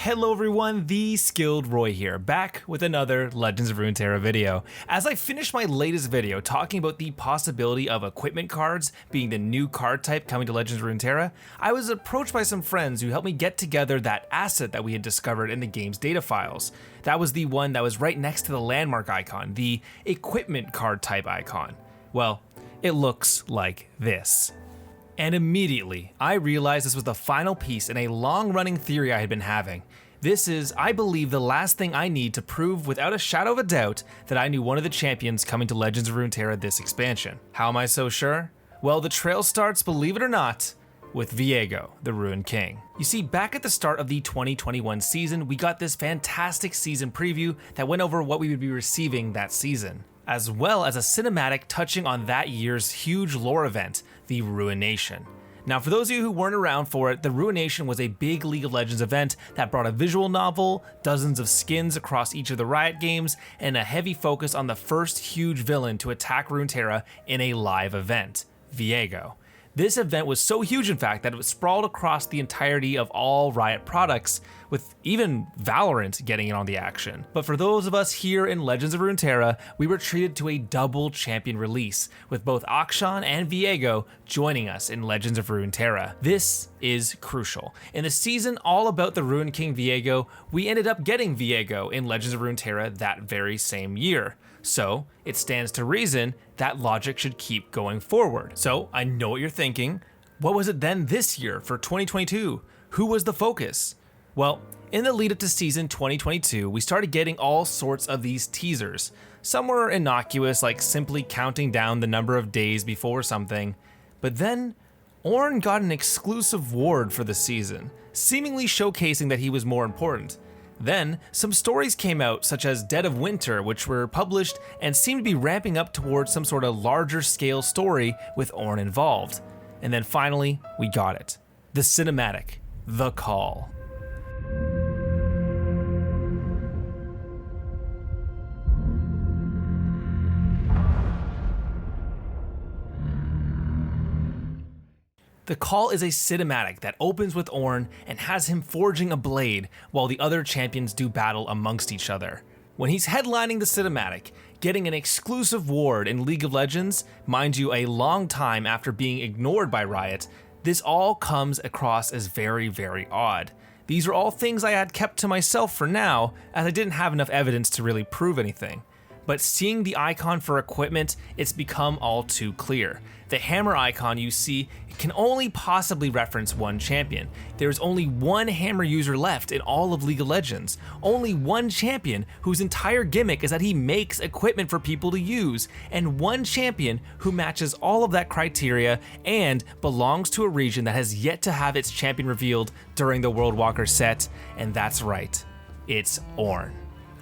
Hello everyone, TheSkilledRoy here, back with another Legends of Runeterra video. As I finish my latest video talking about the possibility of equipment cards being the new card type coming to Legends of Runeterra, I was approached by some friends who helped me get together that asset that we had discovered in the game's data files. That was the one that was right next to the landmark icon, the equipment card type icon. Well, it looks like this. And immediately, I realized this was the final piece in a long-running theory I had been having. This is, I believe, the last thing I need to prove without a shadow of a doubt that I knew one of the champions coming to Legends of Runeterra this expansion. How am I so sure? Well, the trail starts, believe it or not, with Viego, the Ruin King. You see, back at the start of the 2021 season, we got this fantastic season preview that went over what we would be receiving that season, as well as a cinematic touching on that year's huge lore event, the Ruination. Now, for those of you who weren't around for it, the Ruination was a big League of Legends event that brought a visual novel, dozens of skins across each of the Riot games, and a heavy focus on the first huge villain to attack Runeterra in a live event, Viego. This event was so huge, in fact, that it was sprawled across the entirety of all Riot products, with even Valorant getting in on the action. But for those of us here in Legends of Runeterra, we were treated to a double champion release, with both Akshan and Viego joining us in Legends of Runeterra. This is crucial. In the season all about the Ruin King Viego, we ended up getting Viego in Legends of Runeterra that very same year. So it stands to reason that logic should keep going forward. So I know what you're thinking. What was it then this year for 2022? Who was the focus? Well, in the lead up to season 2022, we started getting all sorts of these teasers. Some were innocuous, like simply counting down the number of days before something. But then Ornn got an exclusive ward for the season, seemingly showcasing that he was more important. Then, some stories came out, such as Dead of Winter, which were published and seemed to be ramping up towards some sort of larger scale story with Ornn involved. And then finally, we got it. The cinematic, The Call. The Call is a cinematic that opens with Ornn and has him forging a blade while the other champions do battle amongst each other. When he's headlining the cinematic, getting an exclusive ward in League of Legends, mind you a long time after being ignored by Riot, this all comes across as very, very odd. These are all things I had kept to myself for now, as I didn't have enough evidence to really prove anything. But seeing the icon for equipment, it's become all too clear. The hammer icon you see can only possibly reference one champion. There's only one hammer user left in all of League of Legends. Only one champion whose entire gimmick is that he makes equipment for people to use, and one champion who matches all of that criteria and belongs to a region that has yet to have its champion revealed during the World Walker set, and that's right, it's Ornn.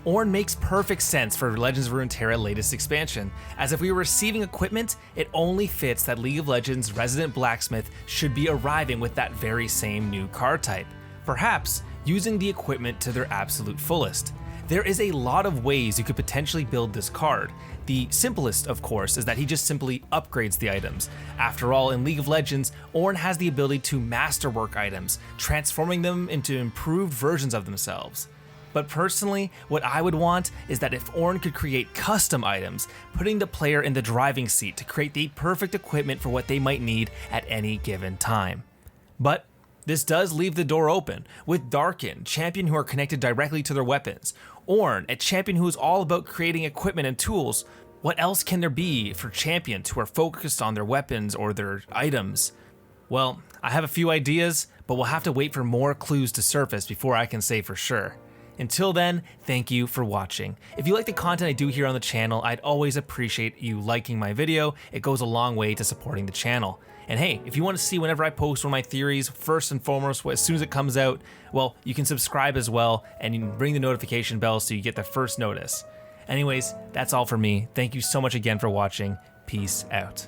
Ornn makes perfect sense for Legends of Runeterra latest expansion, as if we were receiving equipment, it only fits that League of Legends resident blacksmith should be arriving with that very same new card type, perhaps using the equipment to their absolute fullest. There is a lot of ways you could potentially build this card. The simplest, of course, is that he just simply upgrades the items. After all, in League of Legends, Ornn has the ability to masterwork items, transforming them into improved versions of themselves. But personally, what I would want is that if Ornn could create custom items, putting the player in the driving seat to create the perfect equipment for what they might need at any given time. But this does leave the door open, with Darkin, champion who are connected directly to their weapons. Ornn, a champion who is all about creating equipment and tools. What else can there be for champions who are focused on their weapons or their items? Well, I have a few ideas, but we'll have to wait for more clues to surface before I can say for sure. Until then, thank you for watching. If you like the content I do here on the channel, I'd always appreciate you liking my video. It goes a long way to supporting the channel. And hey, if you want to see whenever I post one of my theories, first and foremost, as soon as it comes out, well, you can subscribe as well, and you can ring the notification bell so you get the first notice. Anyways, that's all for me. Thank you so much again for watching. Peace out.